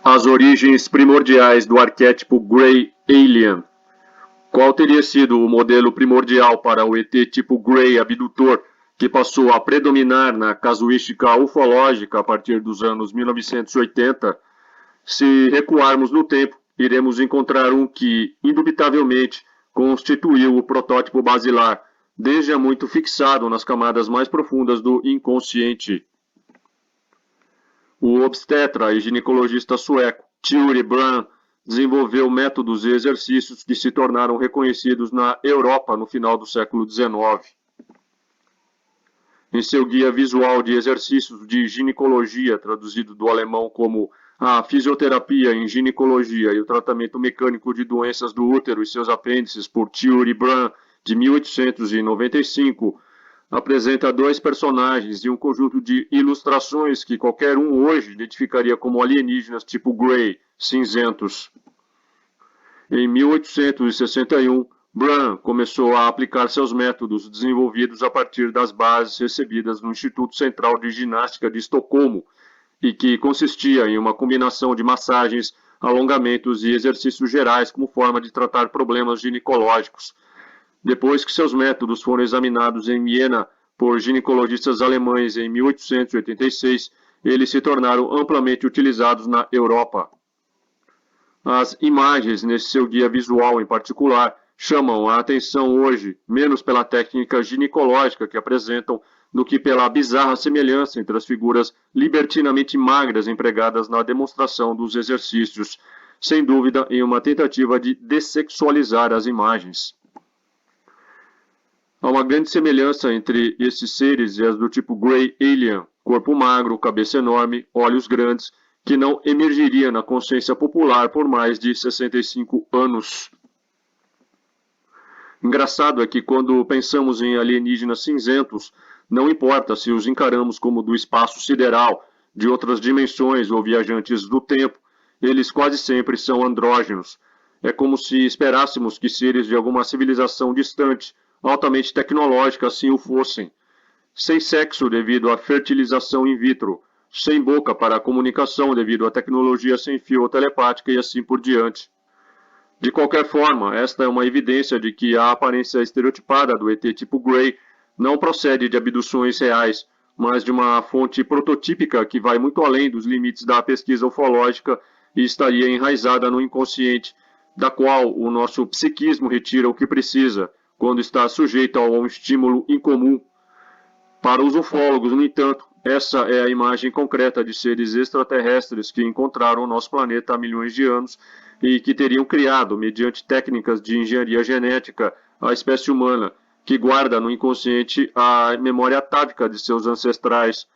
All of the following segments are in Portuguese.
As origens primordiais do arquétipo Grey Alien. Qual teria sido o modelo primordial para o ET tipo Grey abdutor que passou a predominar na casuística ufológica a partir dos anos 1980? Se recuarmos no tempo, iremos encontrar um que, indubitavelmente, constituiu o protótipo basilar, desde há muito fixado nas camadas mais profundas do inconsciente. O obstetra e ginecologista sueco Thierry Brahn desenvolveu métodos e exercícios que se tornaram reconhecidos na Europa no final do século XIX. Em seu guia visual de exercícios de ginecologia, traduzido do alemão como A Fisioterapia em Ginecologia e o Tratamento Mecânico de Doenças do Útero e seus Apêndices, por Thierry Brahn, de 1895, apresenta dois personagens e um conjunto de ilustrações que qualquer um hoje identificaria como alienígenas tipo Grey, cinzentos. Em 1861, Brahn começou a aplicar seus métodos desenvolvidos a partir das bases recebidas no Instituto Central de Ginástica de Estocolmo e que consistia em uma combinação de massagens, alongamentos e exercícios gerais como forma de tratar problemas ginecológicos. Depois que seus métodos foram examinados em Viena por ginecologistas alemães em 1886, eles se tornaram amplamente utilizados na Europa. As imagens nesse seu guia visual em particular chamam a atenção hoje menos pela técnica ginecológica que apresentam do que pela bizarra semelhança entre as figuras libertinamente magras empregadas na demonstração dos exercícios, sem dúvida em uma tentativa de dessexualizar as imagens. Há uma grande semelhança entre esses seres e as do tipo Grey Alien, corpo magro, cabeça enorme, olhos grandes, que não emergiria na consciência popular por mais de 65 anos. Engraçado é que quando pensamos em alienígenas cinzentos, não importa se os encaramos como do espaço sideral, de outras dimensões ou viajantes do tempo, eles quase sempre são andrógenos. É como se esperássemos que seres de alguma civilização distante, altamente tecnológica, assim o fossem. Sem sexo devido à fertilização in vitro, sem boca para a comunicação devido à tecnologia sem fio ou telepática e assim por diante. De qualquer forma, esta é uma evidência de que a aparência estereotipada do ET tipo Grey não procede de abduções reais, mas de uma fonte prototípica que vai muito além dos limites da pesquisa ufológica e estaria enraizada no inconsciente, da qual o nosso psiquismo retira o que precisa, quando está sujeito a um estímulo incomum. Para os ufólogos, no entanto, essa é a imagem concreta de seres extraterrestres que encontraram o nosso planeta há milhões de anos e que teriam criado, mediante técnicas de engenharia genética, a espécie humana, que guarda no inconsciente a memória atávica de seus ancestrais.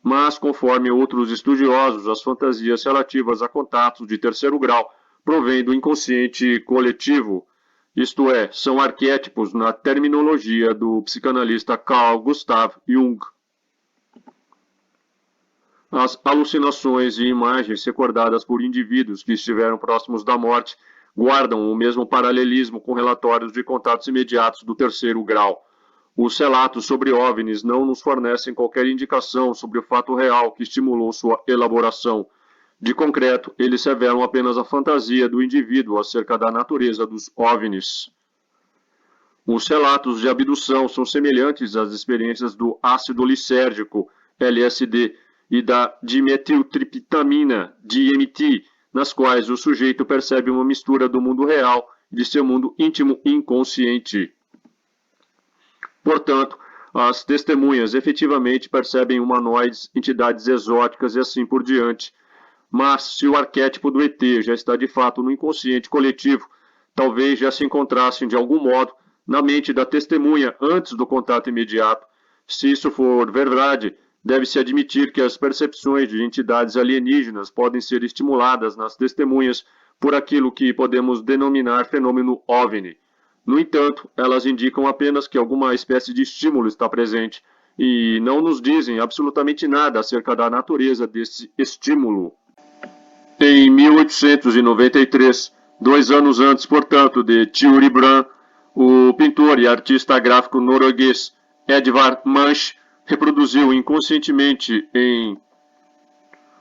Mas, conforme outros estudiosos, as fantasias relativas a contatos de terceiro grau provêm do inconsciente coletivo, isto é, são arquétipos na terminologia do psicanalista Carl Gustav Jung. As alucinações e imagens recordadas por indivíduos que estiveram próximos da morte guardam o mesmo paralelismo com relatórios de contatos imediatos do terceiro grau. Os relatos sobre OVNIs não nos fornecem qualquer indicação sobre o fato real que estimulou sua elaboração. De concreto, eles revelam apenas a fantasia do indivíduo acerca da natureza dos OVNIs. Os relatos de abdução são semelhantes às experiências do ácido lisérgico, LSD, e da dimetiltriptamina, DMT, nas quais o sujeito percebe uma mistura do mundo real e de seu mundo íntimo inconsciente. Portanto, as testemunhas efetivamente percebem humanoides, entidades exóticas e assim por diante. Mas, se o arquétipo do ET já está de fato no inconsciente coletivo, talvez já se encontrassem de algum modo na mente da testemunha antes do contato imediato. Se isso for verdade, deve-se admitir que as percepções de entidades alienígenas podem ser estimuladas nas testemunhas por aquilo que podemos denominar fenômeno OVNI. No entanto, elas indicam apenas que alguma espécie de estímulo está presente e não nos dizem absolutamente nada acerca da natureza desse estímulo. Em 1893, 2 anos antes, portanto, de Thierry Brahn, o pintor e artista gráfico norueguês Edvard Munch reproduziu inconscientemente em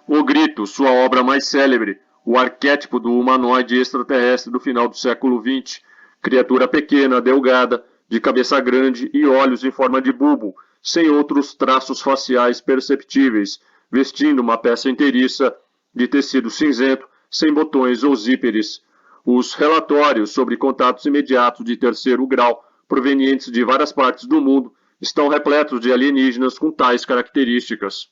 O Grito, sua obra mais célebre, o arquétipo do humanoide extraterrestre do final do século XX, criatura pequena, delgada, de cabeça grande e olhos em forma de bulbo, sem outros traços faciais perceptíveis, vestindo uma peça inteiriça de tecido cinzento, sem botões ou zíperes. Os relatórios sobre contatos imediatos de terceiro grau, provenientes de várias partes do mundo, estão repletos de alienígenas com tais características.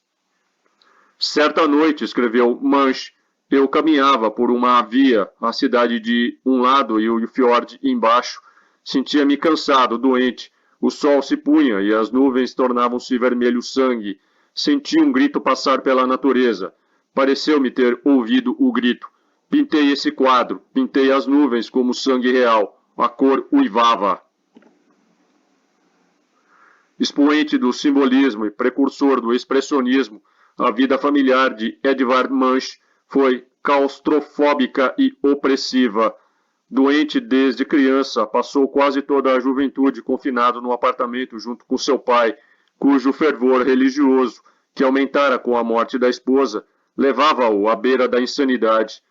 Certa noite, escreveu Munch, eu caminhava por uma via, a cidade de um lado e o fiord embaixo. Sentia-me cansado, doente. O sol se punha e as nuvens tornavam-se vermelho sangue. Senti um grito passar pela natureza. Pareceu-me ter ouvido o grito. Pintei esse quadro, pintei as nuvens como sangue real. A cor uivava. Expoente do simbolismo e precursor do expressionismo, a vida familiar de Edvard Munch foi claustrofóbica e opressiva. Doente desde criança, passou quase toda a juventude confinado no apartamento junto com seu pai, cujo fervor religioso, que aumentara com a morte da esposa, levava-o à beira da insanidade.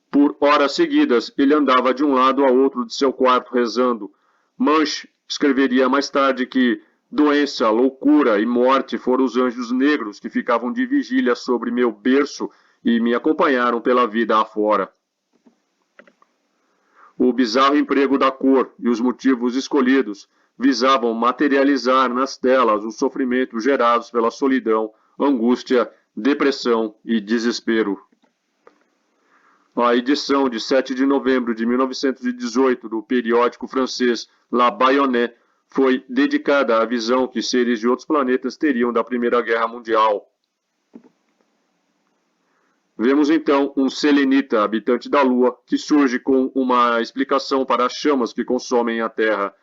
Por horas seguidas, ele andava de um lado a outro de seu quarto rezando. Munch escreveria mais tarde que doença, loucura e morte foram os anjos negros que ficavam de vigília sobre meu berço e me acompanharam pela vida afora. O bizarro emprego da cor e os motivos escolhidos visavam materializar nas telas os sofrimentos gerados pela solidão, angústia, depressão e desespero. A edição de 7 de novembro de 1918 do periódico francês La Baïonnette foi dedicada à visão que seres de outros planetas teriam da Primeira Guerra Mundial. Vemos então um selenita, habitante da Lua, que surge com uma explicação para as chamas que consomem a Terra.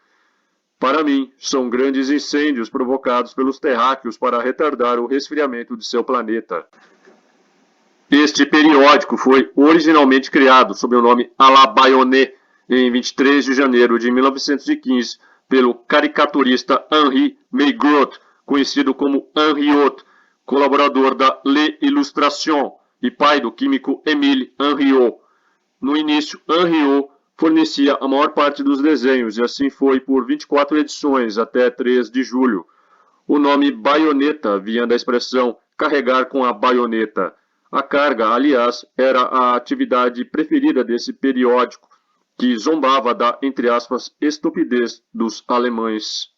Para mim, são grandes incêndios provocados pelos terráqueos para retardar o resfriamento de seu planeta. Este periódico foi originalmente criado sob o nome à la Baïonnette em 23 de janeiro de 1915 pelo caricaturista Henri Meigrout, conhecido como Henriot, colaborador da L'Illustration e pai do químico Émile Henriot. No início, Henriot fornecia a maior parte dos desenhos e assim foi por 24 edições até 3 de julho. O nome baioneta vinha da expressão carregar com a baioneta. A carga, aliás, era a atividade preferida desse periódico, que zombava da, entre aspas, estupidez dos alemães.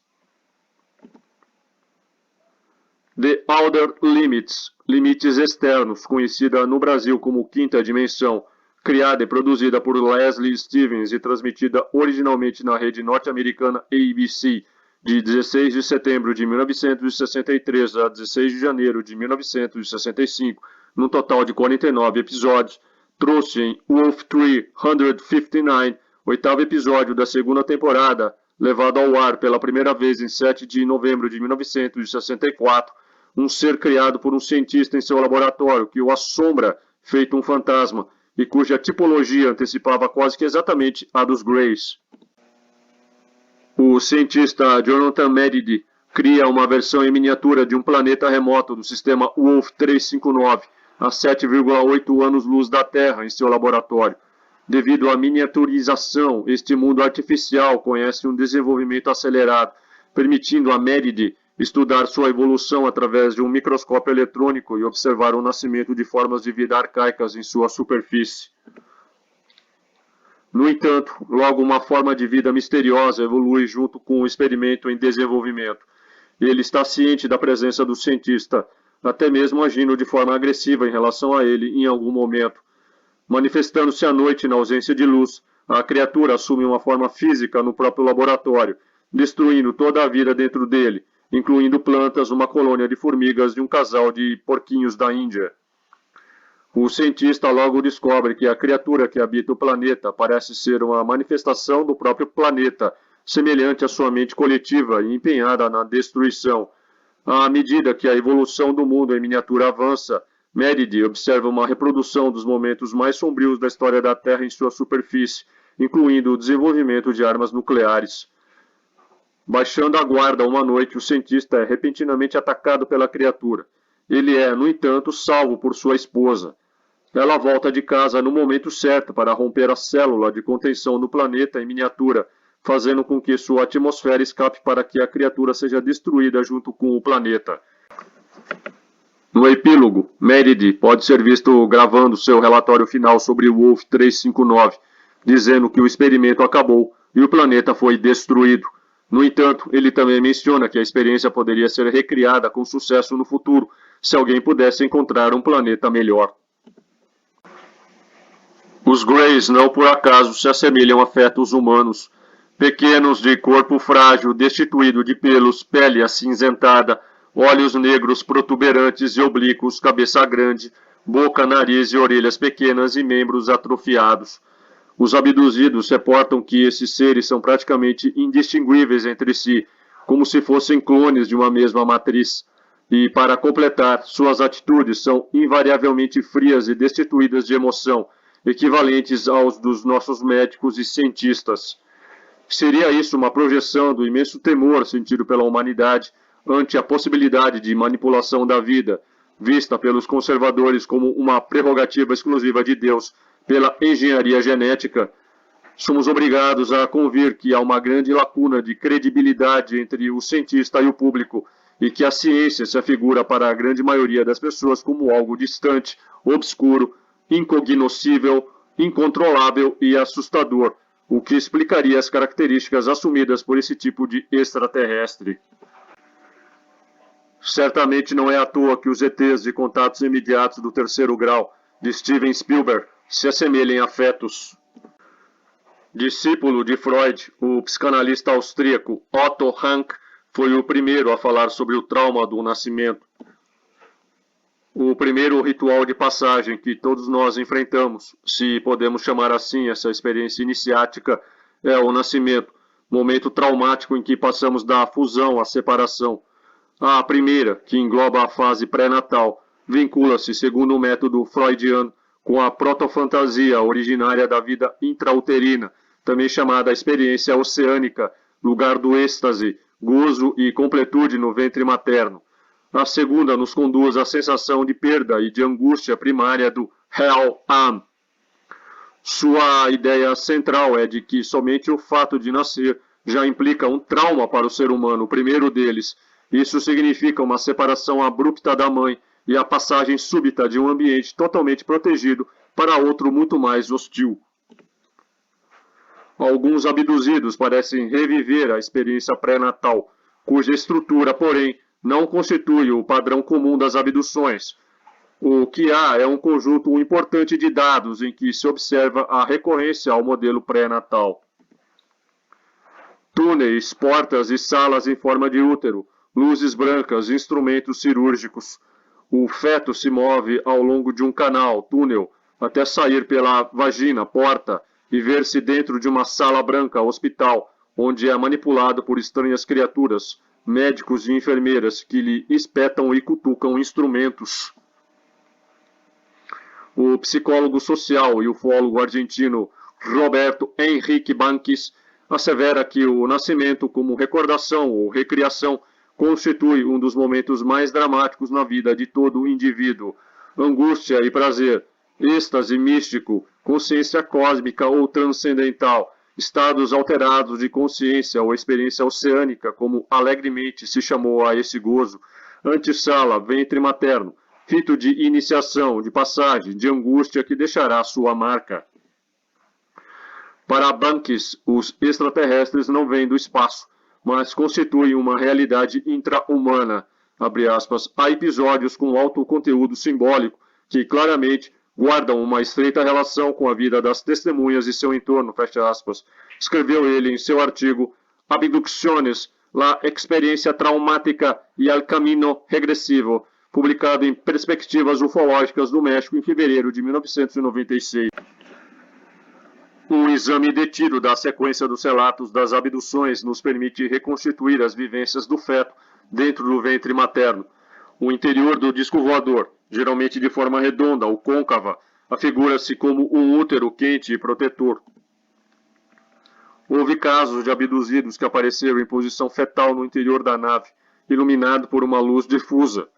The Outer Limits, limites externos, conhecida no Brasil como Quinta Dimensão, criada e produzida por Leslie Stevens e transmitida originalmente na rede norte-americana ABC, de 16 de setembro de 1963 a 16 de janeiro de 1965, num total de 49 episódios, trouxe em Wolf 359, oitavo episódio da segunda temporada, levado ao ar pela primeira vez em 7 de novembro de 1964, um ser criado por um cientista em seu laboratório que o assombra feito um fantasma e cuja tipologia antecipava quase que exatamente a dos Greys. O cientista Jonathan Medidi cria uma versão em miniatura de um planeta remoto do sistema Wolf 359, a 7,8 anos-luz da Terra, em seu laboratório. Devido à miniaturização, este mundo artificial conhece um desenvolvimento acelerado, permitindo a Medidi estudar sua evolução através de um microscópio eletrônico e observar o nascimento de formas de vida arcaicas em sua superfície. No entanto, logo uma forma de vida misteriosa evolui junto com o experimento em desenvolvimento. Ele está ciente da presença do cientista, até mesmo agindo de forma agressiva em relação a ele em algum momento. Manifestando-se à noite na ausência de luz, a criatura assume uma forma física no próprio laboratório, destruindo toda a vida dentro dele, incluindo plantas, uma colônia de formigas e um casal de porquinhos da Índia. O cientista logo descobre que a criatura que habita o planeta parece ser uma manifestação do próprio planeta, semelhante à sua mente coletiva e empenhada na destruição. À medida que a evolução do mundo em miniatura avança, Medidi observa uma reprodução dos momentos mais sombrios da história da Terra em sua superfície, incluindo o desenvolvimento de armas nucleares. Baixando a guarda uma noite, o cientista é repentinamente atacado pela criatura. Ele é, no entanto, salvo por sua esposa. Ela volta de casa no momento certo para romper a célula de contenção do planeta em miniatura, fazendo com que sua atmosfera escape para que a criatura seja destruída junto com o planeta. No epílogo, Meredith pode ser visto gravando seu relatório final sobre o Wolf 359, dizendo que o experimento acabou e o planeta foi destruído. No entanto, ele também menciona que a experiência poderia ser recriada com sucesso no futuro, se alguém pudesse encontrar um planeta melhor. Os Greys não por acaso se assemelham a fetos humanos, pequenos de corpo frágil, destituído de pelos, pele acinzentada, olhos negros protuberantes e oblíquos, cabeça grande, boca, nariz e orelhas pequenas e membros atrofiados. Os abduzidos reportam que esses seres são praticamente indistinguíveis entre si, como se fossem clones de uma mesma matriz. E, para completar, suas atitudes são invariavelmente frias e destituídas de emoção, equivalentes aos dos nossos médicos e cientistas. Seria isso uma projeção do imenso temor sentido pela humanidade ante a possibilidade de manipulação da vida, vista pelos conservadores como uma prerrogativa exclusiva de Deus pela engenharia genética? Somos obrigados a convir que há uma grande lacuna de credibilidade entre o cientista e o público, e que a ciência se afigura para a grande maioria das pessoas como algo distante, obscuro, incognoscível, incontrolável e assustador, o que explicaria as características assumidas por esse tipo de extraterrestre. Certamente não é à toa que os ETs de contatos imediatos do terceiro grau de Steven Spielberg se assemelhem a fetos. Discípulo de Freud, o psicanalista austríaco Otto Rank foi o primeiro a falar sobre o trauma do nascimento. O primeiro ritual de passagem que todos nós enfrentamos, se podemos chamar assim essa experiência iniciática, é o nascimento, momento traumático em que passamos da fusão à separação. A primeira, que engloba a fase pré-natal, vincula-se, segundo o método freudiano, com a protofantasia originária da vida intrauterina, também chamada experiência oceânica, lugar do êxtase, gozo e completude no ventre materno. A segunda nos conduz à sensação de perda e de angústia primária do Hell-Am. Sua ideia central é de que somente o fato de nascer já implica um trauma para o ser humano, o primeiro deles. Isso significa uma separação abrupta da mãe e a passagem súbita de um ambiente totalmente protegido para outro muito mais hostil. Alguns abduzidos parecem reviver a experiência pré-natal, cuja estrutura, porém, não constitui o padrão comum das abduções. O que há é um conjunto importante de dados em que se observa a recorrência ao modelo pré-natal. Túneis, portas e salas em forma de útero, luzes brancas, instrumentos cirúrgicos. O feto se move ao longo de um canal, túnel, até sair pela vagina, porta, e ver-se dentro de uma sala branca, hospital, onde é manipulado por estranhas criaturas, médicos e enfermeiras que lhe espetam e cutucam instrumentos. O psicólogo social e ufólogo argentino Roberto Henrique Banquis assevera que o nascimento, como recordação ou recriação, constitui um dos momentos mais dramáticos na vida de todo o indivíduo. Angústia e prazer, êxtase místico, consciência cósmica ou transcendental, estados alterados de consciência ou experiência oceânica, como alegremente se chamou a esse gozo, antessala, ventre materno, rito de iniciação, de passagem, de angústia que deixará sua marca. Para Banquis, os extraterrestres não vêm do espaço, mas constituem uma realidade intra-humana. Há episódios com alto conteúdo simbólico que claramente guardam uma estreita relação com a vida das testemunhas e seu entorno, fecha aspas. Escreveu ele em seu artigo Abducciones, la experiencia traumática y el camino regresivo, publicado em Perspectivas Ufológicas do México em fevereiro de 1996. Um exame detido da sequência dos relatos das abduções nos permite reconstituir as vivências do feto dentro do ventre materno. O interior do disco voador, geralmente de forma redonda ou côncava, afigura-se como um útero quente e protetor. Houve casos de abduzidos que apareceram em posição fetal no interior da nave, iluminado por uma luz difusa.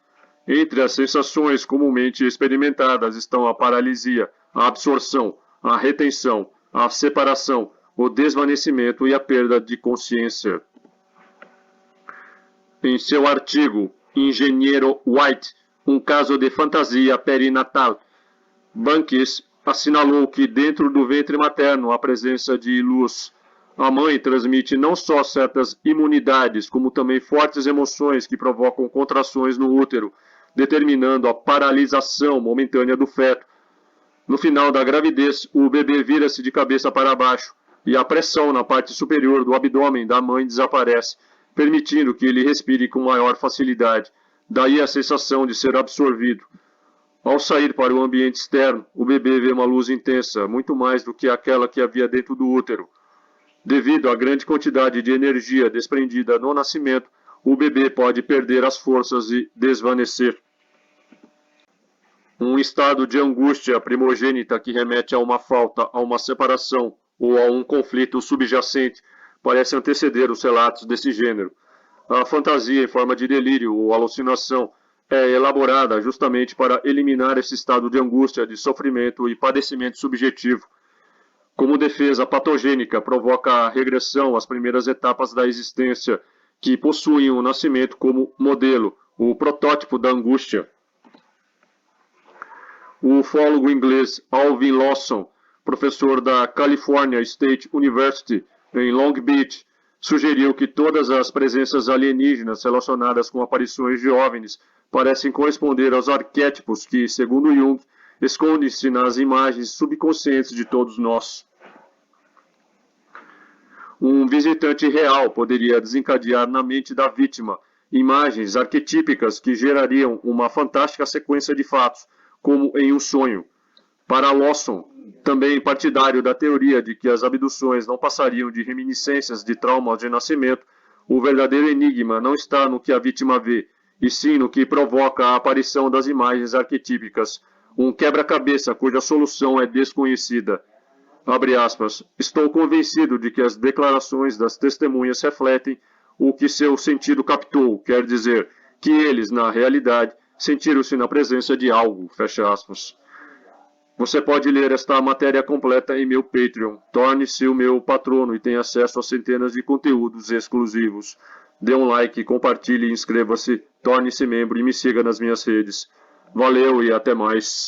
Entre as sensações comumente experimentadas estão a paralisia, a absorção, a retenção, a separação, o desvanecimento e a perda de consciência. Em seu artigo, Engenheiro White, um caso de fantasia perinatal, Bankes assinalou que dentro do ventre materno há presença de luz. A mãe transmite não só certas imunidades, como também fortes emoções que provocam contrações no útero, determinando a paralisação momentânea do feto. No final da gravidez, o bebê vira-se de cabeça para baixo e a pressão na parte superior do abdômen da mãe desaparece, permitindo que ele respire com maior facilidade. Daí a sensação de ser absorvido. Ao sair para o ambiente externo, o bebê vê uma luz intensa, muito mais do que aquela que havia dentro do útero. Devido à grande quantidade de energia desprendida no nascimento, o bebê pode perder as forças e desvanecer. Um estado de angústia primogênita que remete a uma falta, a uma separação ou a um conflito subjacente parece anteceder os relatos desse gênero. A fantasia em forma de delírio ou alucinação é elaborada justamente para eliminar esse estado de angústia, de sofrimento e padecimento subjetivo. Como defesa patogênica, provoca a regressão às primeiras etapas da existência, que possuem o nascimento como modelo, o protótipo da angústia. O ufólogo inglês Alvin Lawson, professor da California State University em Long Beach, sugeriu que todas as presenças alienígenas relacionadas com aparições de OVNIs parecem corresponder aos arquétipos que, segundo Jung, escondem-se nas imagens subconscientes de todos nós. Um visitante real poderia desencadear na mente da vítima imagens arquetípicas que gerariam uma fantástica sequência de fatos, como em um sonho. Para Lawson, também partidário da teoria de que as abduções não passariam de reminiscências de traumas de nascimento, o verdadeiro enigma não está no que a vítima vê, e sim no que provoca a aparição das imagens arquetípicas, um quebra-cabeça cuja solução é desconhecida. Abre aspas, estou convencido de que as declarações das testemunhas refletem o que seu sentido captou, quer dizer, que eles, na realidade, sentiram-se na presença de algo, fecha aspas. Você pode ler esta matéria completa em meu Patreon. Torne-se o meu patrono e tenha acesso a centenas de conteúdos exclusivos. Dê um like, compartilhe, inscreva-se, torne-se membro e me siga nas minhas redes. Valeu e até mais.